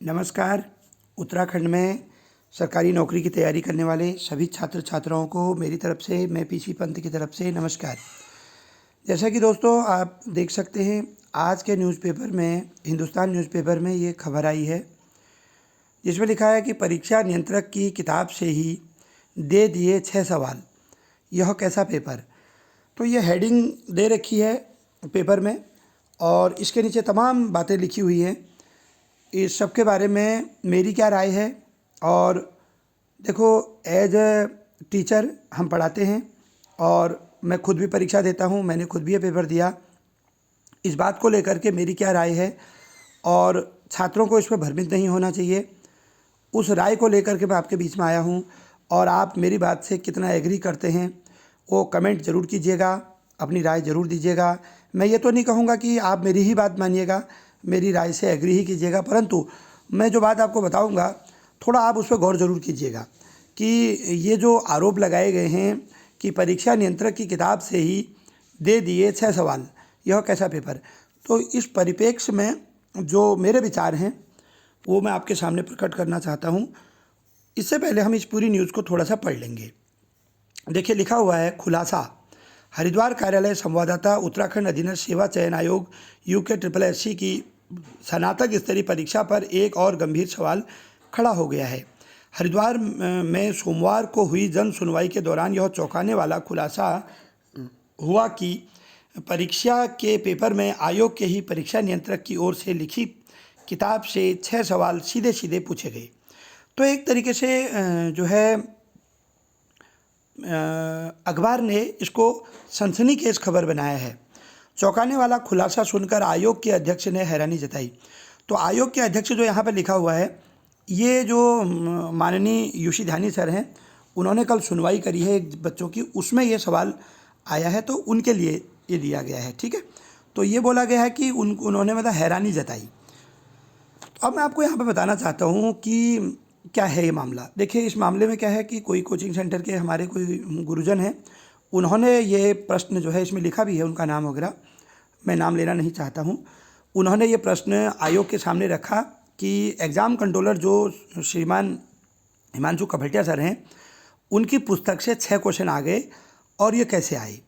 नमस्कार। उत्तराखंड में सरकारी नौकरी की तैयारी करने वाले सभी छात्र छात्राओं को मेरी तरफ से, मैं पीसी पंत की तरफ से नमस्कार। जैसा कि दोस्तों आप देख सकते हैं, आज के न्यूज़पेपर में, हिंदुस्तान न्यूज़पेपर में ये खबर आई है जिसमें लिखा है कि परीक्षा नियंत्रक की किताब से ही दे दिए 6 सवाल, यह कैसा पेपर। तो ये हेडिंग दे रखी है पेपर में और इसके नीचे तमाम बातें लिखी हुई हैं। इस सब के बारे में मेरी क्या राय है। और देखो, एज ए टीचर हम पढ़ाते हैं और मैं खुद भी परीक्षा देता हूँ, मैंने खुद भी ये पेपर दिया। इस बात को लेकर के मेरी क्या राय है और छात्रों को इस पर भ्रमित नहीं होना चाहिए, उस राय को लेकर के मैं आपके बीच में आया हूँ। और आप मेरी बात से कितना एग्री करते हैं वो कमेंट ज़रूर कीजिएगा, अपनी राय ज़रूर दीजिएगा। मैं ये तो नहीं कहूँगा कि आप मेरी ही बात मानिएगा, मेरी राय से एग्री ही कीजिएगा, परंतु मैं जो बात आपको बताऊंगा थोड़ा आप उस पर गौर ज़रूर कीजिएगा कि ये जो आरोप लगाए गए हैं कि परीक्षा नियंत्रक की किताब से ही दे दिए 6 सवाल, यह कैसा पेपर। तो इस परिप्रेक्ष्य में जो मेरे विचार हैं वो मैं आपके सामने प्रकट करना चाहता हूँ। इससे पहले हम इस पूरी न्यूज़ को थोड़ा सा पढ़ लेंगे। देखिए, लिखा हुआ है खुलासा। हरिद्वार कार्यालय संवाददाता उत्तराखंड अधीनस्थ सेवा चयन आयोग UKSSC की स्नातक स्तरीय परीक्षा पर एक और गंभीर सवाल खड़ा हो गया है। हरिद्वार में सोमवार को हुई जन सुनवाई के दौरान यह चौंकाने वाला खुलासा हुआ कि परीक्षा के पेपर में आयोग के ही परीक्षा नियंत्रक की ओर से लिखी किताब से 6 सवाल सीधे सीधे पूछे गए। तो एक तरीके से जो है अखबार ने इसको सनसनीखेज खबर बनाया है। चौंकाने वाला खुलासा सुनकर आयोग के अध्यक्ष ने हैरानी जताई। तो आयोग के अध्यक्ष जो यहाँ पर लिखा हुआ है, ये जो माननीय यूशी धानी सर हैं, उन्होंने कल सुनवाई करी है एक बच्चों की, उसमें ये सवाल आया है तो उनके लिए ये दिया गया है। ठीक है, तो ये बोला गया है कि उन्होंने मतलब हैरानी जताई। तो अब मैं आपको यहाँ पर बताना चाहता हूँ कि क्या है ये मामला। देखिए, इस मामले में क्या है कि कोई कोचिंग सेंटर के हमारे कोई गुरुजन हैं, उन्होंने ये प्रश्न जो है, इसमें लिखा भी है उनका नाम वगैरह, मैं नाम लेना नहीं चाहता हूँ। उन्होंने ये प्रश्न आयोग के सामने रखा कि एग्ज़ाम कंट्रोलर जो श्रीमान हिमांशु कपड़िया सर हैं, उनकी पुस्तक से 6 क्वेश्चन आ गए और ये कैसे आए।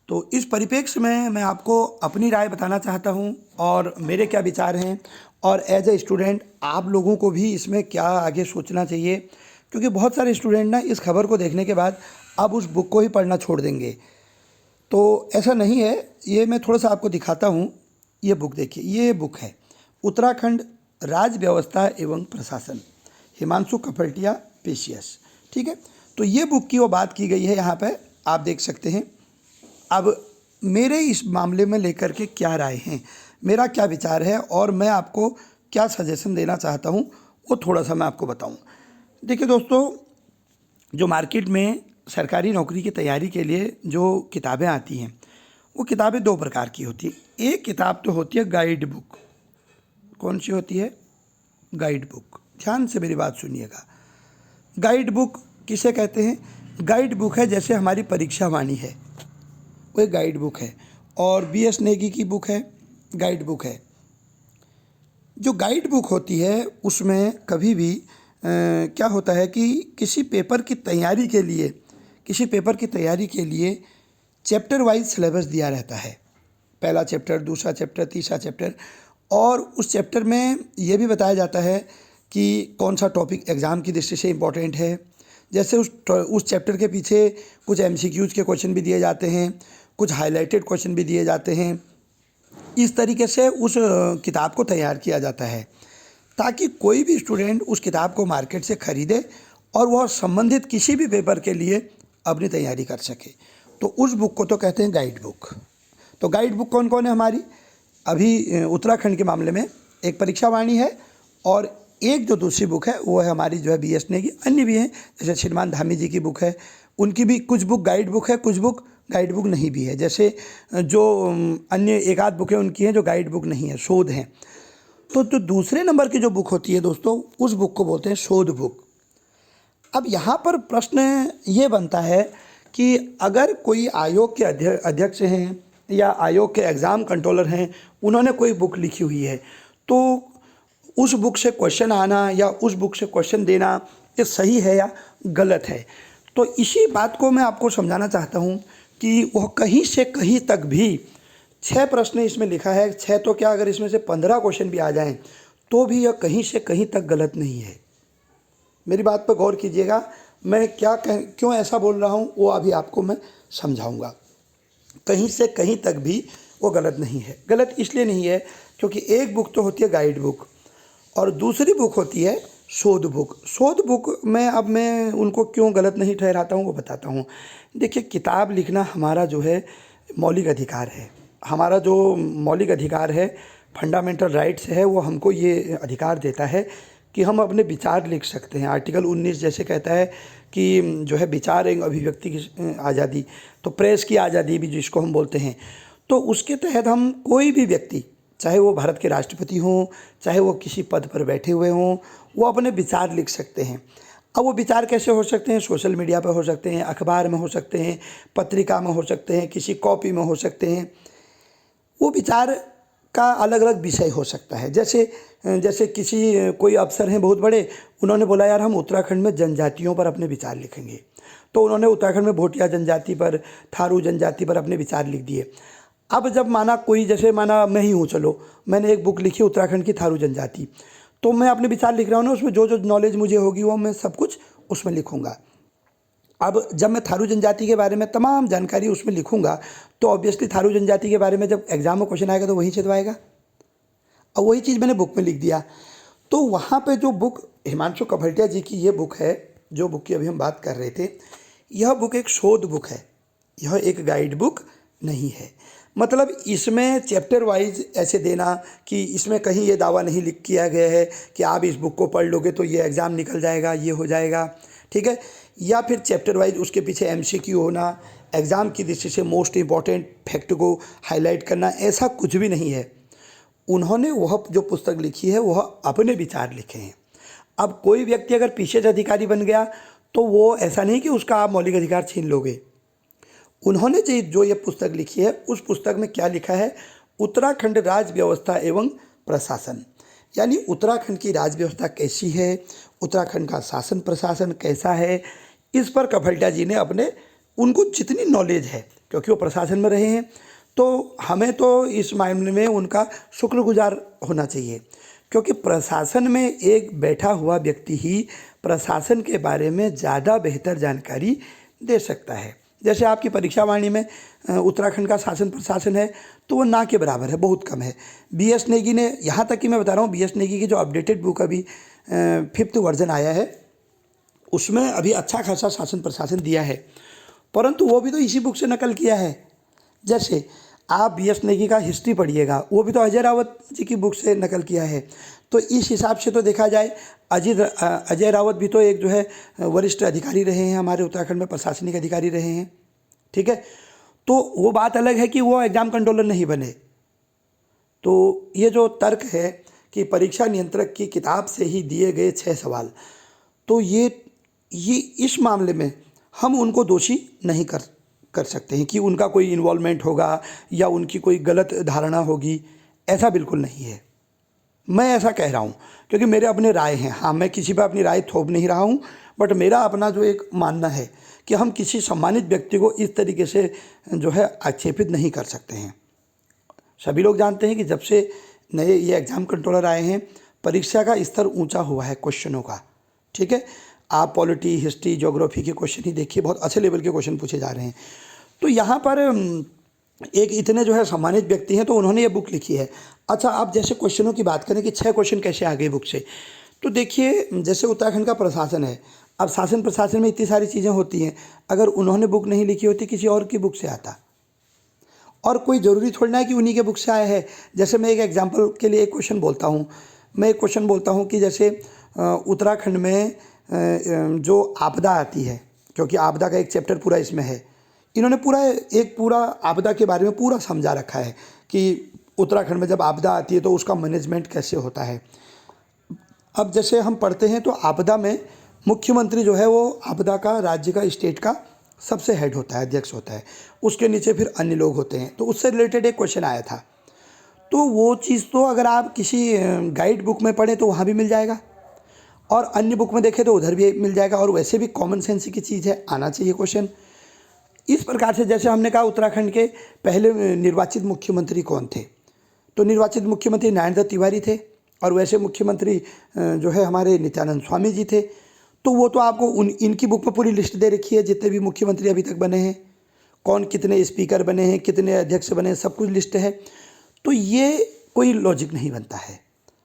तो इस परिप्रेक्ष्य में मैं आपको अपनी राय बताना चाहता हूँ और मेरे क्या विचार हैं, और एज ए स्टूडेंट आप लोगों को भी इसमें क्या आगे सोचना चाहिए, क्योंकि बहुत सारे स्टूडेंट ना इस खबर को देखने के बाद अब उस बुक को ही पढ़ना छोड़ देंगे। तो ऐसा नहीं है, ये मैं थोड़ा सा आपको दिखाता हूँ। ये बुक देखिए, ये बुक है उत्तराखंड राज्य व्यवस्था एवं प्रशासन, हिमांशु कपड़िया पेशियस। ठीक है, तो ये बुक की वो बात की गई है, यहाँ पे आप देख सकते हैं। अब मेरे इस मामले में लेकर के क्या राय हैं, मेरा क्या विचार है और मैं आपको क्या सजेशन देना चाहता हूँ, वो थोड़ा सा मैं आपको बताऊँ। देखिए दोस्तों, जो मार्केट में सरकारी नौकरी की तैयारी के लिए जो किताबें आती हैं, वो किताबें 2 प्रकार की होती है। एक किताब तो होती है गाइड बुक। कौन सी होती है? Guide book. ध्यान से मेरी बात सुनिएगा। गाइड बुक किसे कहते हैं? गाइड बुक है जैसे हमारी परीक्षा वाणी है, वो एक गाइड बुक है। और BS नेगी की बुक है, गाइड बुक है। जो गाइड बुक होती है उसमें कभी भी क्या होता है कि किसी पेपर की तैयारी के लिए चैप्टर वाइज सिलेबस दिया रहता है। पहला चैप्टर, दूसरा चैप्टर, तीसरा चैप्टर, और उस चैप्टर में ये भी बताया जाता है कि कौन सा टॉपिक एग्ज़ाम की दृष्टि से इम्पोर्टेंट है। जैसे उस चैप्टर के पीछे कुछ MCQs के क्वेश्चन भी दिए जाते हैं, कुछ हाईलाइटेड क्वेश्चन भी दिए जाते हैं। इस तरीके से उस किताब को तैयार किया जाता है ताकि कोई भी स्टूडेंट उस किताब को मार्केट से ख़रीदे और वह संबंधित किसी भी पेपर के लिए अपनी तैयारी कर सके। तो उस बुक को तो कहते हैं गाइड बुक। तो गाइड बुक कौन कौन है हमारी? अभी उत्तराखंड के मामले में एक परीक्षा वाणी है और एक जो दूसरी बुक है वो है हमारी जो है BS नेगी। अन्य भी हैं, जैसे श्रीमान धामी जी की बुक है, उनकी भी कुछ बुक गाइड बुक है, कुछ बुक गाइड बुक नहीं भी है। जैसे जो अन्य एक आध बुकें उनकी हैं जो गाइड बुक नहीं है, शोध हैं। तो जो दूसरे नंबर की जो बुक होती है दोस्तों, उस बुक को बोलते हैं शोध बुक। अब यहाँ पर प्रश्न ये बनता है कि अगर कोई आयोग के अध्यक्ष हैं या आयोग के एग्ज़ाम कंट्रोलर हैं, उन्होंने कोई बुक लिखी हुई है, तो उस बुक से क्वेश्चन आना या उस बुक से क्वेश्चन देना ये सही है या गलत है। तो इसी बात को मैं आपको समझाना चाहता हूँ कि वह कहीं से कहीं तक भी 6 प्रश्न इसमें लिखा है, 6 तो क्या, अगर इसमें से 15 क्वेश्चन भी आ जाएं तो भी यह कहीं से कहीं तक गलत नहीं है। मेरी बात पर गौर कीजिएगा, मैं क्यों ऐसा बोल रहा हूँ वो अभी आपको मैं समझाऊंगा। कहीं से कहीं तक भी वो गलत नहीं है। गलत इसलिए नहीं है क्योंकि एक बुक तो होती है गाइड बुक और दूसरी बुक होती है शोध बुक। शोध बुक में अब मैं उनको क्यों गलत नहीं ठहराता हूँ वो बताता हूँ। देखिए, किताब लिखना हमारा जो है मौलिक अधिकार है। हमारा जो मौलिक अधिकार है, फंडामेंटल राइट्स है, वो हमको ये अधिकार देता है कि हम अपने विचार लिख सकते हैं। आर्टिकल 19 जैसे कहता है कि जो है विचार एवं अभिव्यक्ति की आज़ादी, तो प्रेस की आज़ादी भी जिसको हम बोलते हैं, तो उसके तहत हम कोई भी व्यक्ति, चाहे वो भारत के राष्ट्रपति हों, चाहे वो किसी पद पर बैठे हुए हों, वो अपने विचार लिख सकते हैं। अब वो विचार कैसे हो सकते हैं? सोशल मीडिया पर हो सकते हैं, अखबार में हो सकते हैं, पत्रिका में हो सकते हैं, किसी कॉपी में हो सकते हैं। वो विचार का अलग अलग विषय हो सकता है। जैसे कोई अफसर हैं बहुत बड़े, उन्होंने बोला यार हम उत्तराखंड में जनजातियों पर अपने विचार लिखेंगे, तो उन्होंने उत्तराखंड में भोटिया जनजाति पर, थारू जनजाति पर अपने विचार लिख दिए। अब जब माना मैं ही हूँ, चलो मैंने एक बुक लिखी उत्तराखंड की थारू जनजाति, तो मैं अपने विचार लिख रहा हूँ ना, उसमें जो जो नॉलेज मुझे होगी वो मैं सब कुछ उसमें लिखूँगा। अब जब मैं थारू जनजाति के बारे में तमाम जानकारी उसमें लिखूंगा तो ऑब्वियसली थारू जनजाति के बारे में जब एग्जाम में क्वेश्चन आएगा तो वही से तो आएगा। अब वही चीज़ मैंने बुक में लिख दिया, तो वहाँ पे जो बुक हिमांशु कभटिया जी की ये बुक है, जो बुक की अभी हम बात कर रहे थे, यह बुक एक शोध बुक है, यह एक गाइड बुक नहीं है। मतलब इसमें चैप्टर वाइज ऐसे देना कि इसमें कहीं ये दावा नहीं लिख किया गया है कि आप इस बुक को पढ़ लोगे तो ये एग्ज़ाम निकल जाएगा, ये हो जाएगा, ठीक है, या फिर चैप्टर वाइज उसके पीछे एमसीक्यू होना, एग्ज़ाम की दृष्टि से मोस्ट इम्पॉर्टेंट फैक्ट को हाईलाइट करना, ऐसा कुछ भी नहीं है। उन्होंने वह जो पुस्तक लिखी है वह अपने विचार लिखे हैं। अब कोई व्यक्ति अगर पीछे से अधिकारी बन गया तो वो ऐसा नहीं कि उसका आप मौलिक अधिकार छीन लोगे। उन्होंने जो ये पुस्तक लिखी है उस पुस्तक में क्या लिखा है, उत्तराखंड राज्य व्यवस्था एवं प्रशासन, यानी उत्तराखंड की राज्य व्यवस्था कैसी है, उत्तराखंड का शासन प्रशासन कैसा है, इस पर कभटिया जी ने उनको जितनी नॉलेज है, क्योंकि वो प्रशासन में रहे हैं, तो हमें तो इस मामले में उनका शुक्रगुजार होना चाहिए, क्योंकि प्रशासन में एक बैठा हुआ व्यक्ति ही प्रशासन के बारे में ज़्यादा बेहतर जानकारी दे सकता है। जैसे आपकी परीक्षा वाणी में उत्तराखंड का शासन प्रशासन है तो वो ना के बराबर है, बहुत कम है। BS नेगी ने, यहाँ तक कि मैं बता रहा हूँ, BS नेगी की जो अपडेटेड बुक अभी 5th वर्जन आया है उसमें अभी अच्छा खासा शासन प्रशासन दिया है, परंतु वो भी तो इसी बुक से नकल किया है। जैसे आप BS नेगी का हिस्ट्री पढ़िएगा, वो भी तो अजय रावत जी की बुक से नकल किया है। तो इस हिसाब से तो देखा जाए अजय रावत भी तो एक जो है वरिष्ठ अधिकारी रहे हैं, हमारे उत्तराखंड में प्रशासनिक अधिकारी रहे हैं, ठीक है। तो वो बात अलग है कि वो एग्ज़ाम कंट्रोलर नहीं बने। तो ये जो तर्क है कि परीक्षा नियंत्रक की किताब से ही दिए गए 6 सवाल, तो ये इस मामले में हम उनको दोषी नहीं कर सकते हैं कि उनका कोई इन्वॉल्वमेंट होगा या उनकी कोई गलत धारणा होगी, ऐसा बिल्कुल नहीं है। मैं ऐसा कह रहा हूँ क्योंकि मेरे अपने राय हैं। हाँ, मैं किसी पर अपनी राय थोप नहीं रहा हूँ, बट मेरा अपना जो एक मानना है कि हम किसी सम्मानित व्यक्ति को इस तरीके से जो है आक्षेपित नहीं कर सकते हैं। सभी लोग जानते हैं कि जब से नए ये एग्ज़ाम कंट्रोलर आए हैं, परीक्षा का स्तर ऊंचा हुआ है क्वेश्चनों का, ठीक है। आप पॉलिटी, हिस्ट्री, ज्योग्राफी के क्वेश्चन ही देखिए, बहुत अच्छे लेवल के क्वेश्चन पूछे जा रहे हैं। तो यहाँ पर एक इतने जो है सम्मानित व्यक्ति हैं तो उन्होंने ये बुक लिखी है। अच्छा, आप जैसे क्वेश्चनों की बात करें कि 6 क्वेश्चन कैसे आ गए बुक से, तो देखिए जैसे उत्तराखंड का प्रशासन है, अब शासन प्रशासन में इतनी सारी चीज़ें होती हैं, अगर उन्होंने बुक नहीं लिखी होती किसी और की बुक से आता, और कोई ज़रूरी थोड़ी ना है कि उन्हीं के बुक से आया है। जैसे मैं एक एग्जांपल के लिए एक क्वेश्चन बोलता हूँ, मैं एक क्वेश्चन बोलता हूँ कि जैसे उत्तराखंड में जो आपदा आती है, क्योंकि आपदा का एक चैप्टर पूरा इसमें है, इन्होंने पूरा आपदा के बारे में पूरा समझा रखा है कि उत्तराखंड में जब आपदा आती है तो उसका मैनेजमेंट कैसे होता है। अब जैसे हम पढ़ते हैं तो आपदा में मुख्यमंत्री जो है वो आपदा का, राज्य का, स्टेट का सबसे हेड होता है, अध्यक्ष होता है, उसके नीचे फिर अन्य लोग होते हैं। तो उससे रिलेटेड एक क्वेश्चन आया था, तो वो चीज़ तो अगर आप किसी गाइड बुक में पढ़ें तो वहाँ भी मिल जाएगा, और अन्य बुक में देखें तो उधर भी मिल जाएगा। और वैसे भी कॉमन सेंस की चीज़ है, आना चाहिए क्वेश्चन। इस प्रकार से जैसे हमने कहा उत्तराखंड के पहले निर्वाचित मुख्यमंत्री कौन थे, तो निर्वाचित मुख्यमंत्री नरेंद्र तिवारी थे, और वैसे मुख्यमंत्री जो है हमारे नित्यानंद स्वामी जी थे। तो वो तो आपको इनकी बुक में पूरी लिस्ट दे रखी है, जितने भी मुख्यमंत्री अभी तक बने हैं, कौन कितने स्पीकर बने हैं, कितने अध्यक्ष बने हैं, सब कुछ लिस्ट है। तो ये कोई लॉजिक नहीं बनता है।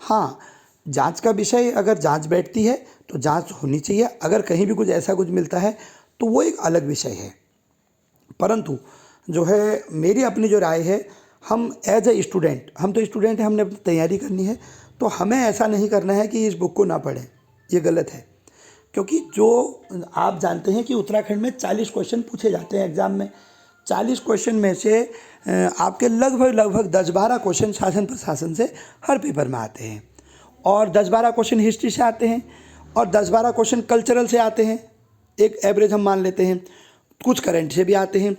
हाँ, जांच का विषय अगर जांच बैठती है तो जांच होनी चाहिए, अगर कहीं भी कुछ ऐसा कुछ मिलता है तो वो एक अलग विषय है। परंतु जो है मेरी अपनी जो राय है, हम एज ए स्टूडेंट, हम तो स्टूडेंट हैं, हमने अपनी तैयारी करनी है, तो हमें ऐसा नहीं करना है कि इस बुक को ना पढ़ें, ये गलत है। क्योंकि जो आप जानते हैं कि उत्तराखंड में 40 क्वेश्चन पूछे जाते हैं एग्ज़ाम में। 40 क्वेश्चन में से आपके लगभग 10-12 क्वेश्चन शासन प्रशासन से हर पेपर में आते हैं, और 10-12 क्वेश्चन हिस्ट्री से आते हैं, और 10-12 क्वेश्चन कल्चरल से आते हैं, एक एवरेज हम मान लेते हैं, कुछ करंट से भी आते हैं।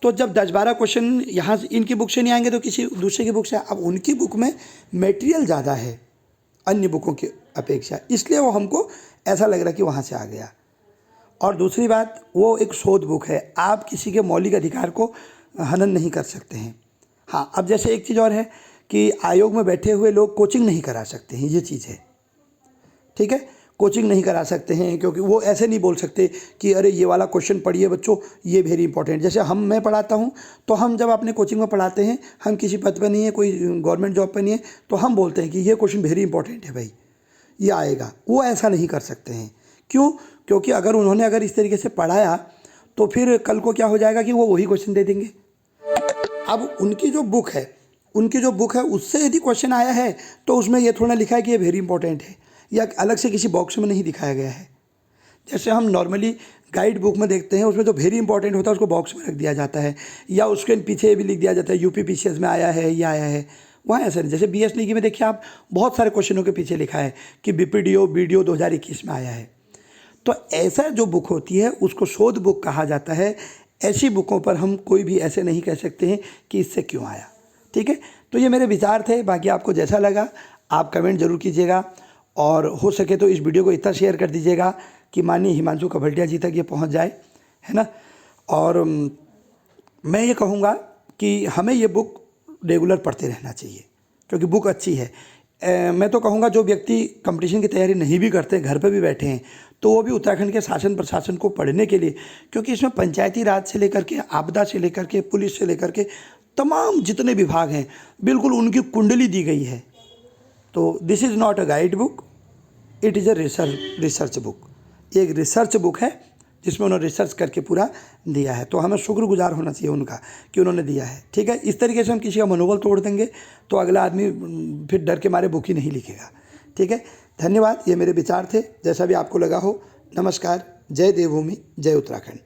तो जब 10-12 क्वेश्चन यहाँ से इनकी बुक से नहीं आएंगे तो किसी दूसरे की बुक से, अब उनकी बुक में मटेरियल ज़्यादा है अन्य बुकों की अपेक्षा, इसलिए वो हमको ऐसा लग रहा कि वहाँ से आ गया। और दूसरी बात, वो एक शोध बुक है, आप किसी के मौलिक अधिकार को हनन नहीं कर सकते हैं। हाँ, अब जैसे एक चीज़ और है कि आयोग में बैठे हुए लोग कोचिंग नहीं करा सकते हैं, ये चीज़ है, ठीक है, कोचिंग नहीं करा सकते हैं, क्योंकि वो ऐसे नहीं बोल सकते कि अरे ये वाला क्वेश्चन पढ़िए बच्चों, ये वेरी इंपॉर्टेंट। जैसे मैं पढ़ाता हूँ, तो हम जब अपने कोचिंग में पढ़ाते हैं, हम किसी पद पर नहीं है, कोई गवर्नमेंट जॉब पर नहीं है, तो हम बोलते हैं कि ये क्वेश्चन वेरी इंपॉर्टेंट है भाई, ये आएगा। वो ऐसा नहीं कर सकते हैं। क्यों? क्योंकि अगर इस तरीके से पढ़ाया तो फिर कल को क्या हो जाएगा कि वो वही क्वेश्चन दे देंगे। अब उनकी जो बुक है उससे यदि क्वेश्चन आया है तो उसमें ये थोड़ा लिखा है कि ये वेरी इंपॉर्टेंट है, या अलग से किसी बॉक्स में नहीं दिखाया गया है। जैसे हम नॉर्मली गाइड बुक में देखते हैं, उसमें जो वेरी इंपॉर्टेंट होता है उसको बॉक्स में रख दिया जाता है, या उसके पीछे भी लिख दिया जाता है यूपीपीसीएस में आया है, ये आया है। वहाँ ऐसा नहीं। जैसे बीएस लीगी में देखिए आप, बहुत सारे क्वेश्चनों के पीछे लिखा है कि बीपीडीओ 2021 में आया है। तो ऐसा जो बुक होती है उसको शोध बुक कहा जाता है। ऐसी बुकों पर हम कोई भी ऐसे नहीं कह सकते हैं कि इससे क्यों आया, ठीक है। तो ये मेरे विचार थे, बाकी आपको जैसा लगा आप कमेंट ज़रूर कीजिएगा, और हो सके तो इस वीडियो को इतना शेयर कर दीजिएगा कि माननीय हिमांशु कभटिया जी तक ये पहुंच जाए, है ना। और मैं ये कहूँगा कि हमें ये बुक रेगुलर पढ़ते रहना चाहिए, क्योंकि बुक अच्छी है। मैं तो कहूँगा जो व्यक्ति कंपटीशन की तैयारी नहीं भी करते, घर पर भी बैठे हैं, तो वो भी उत्तराखंड के शासन प्रशासन को पढ़ने के लिए, क्योंकि इसमें पंचायती राज से लेकर के, आपदा से लेकर के, पुलिस से लेकर के तमाम जितने विभाग हैं, बिल्कुल उनकी कुंडली दी गई है। तो this is not a guide book, it is a research book. ये एक रिसर्च बुक है जिसमें उन्होंने रिसर्च करके पूरा दिया है। तो हमें शुक्रगुजार होना चाहिए उनका कि उन्होंने दिया है, ठीक है। इस तरीके से हम किसी का मनोबल तोड़ देंगे तो अगला आदमी फिर डर के मारे बुक ही नहीं लिखेगा, ठीक है। धन्यवाद, ये मेरे विचार थे। जैसा भी आपको लगा हो, नमस्कार। जय देवभूमि, जय उत्तराखंड।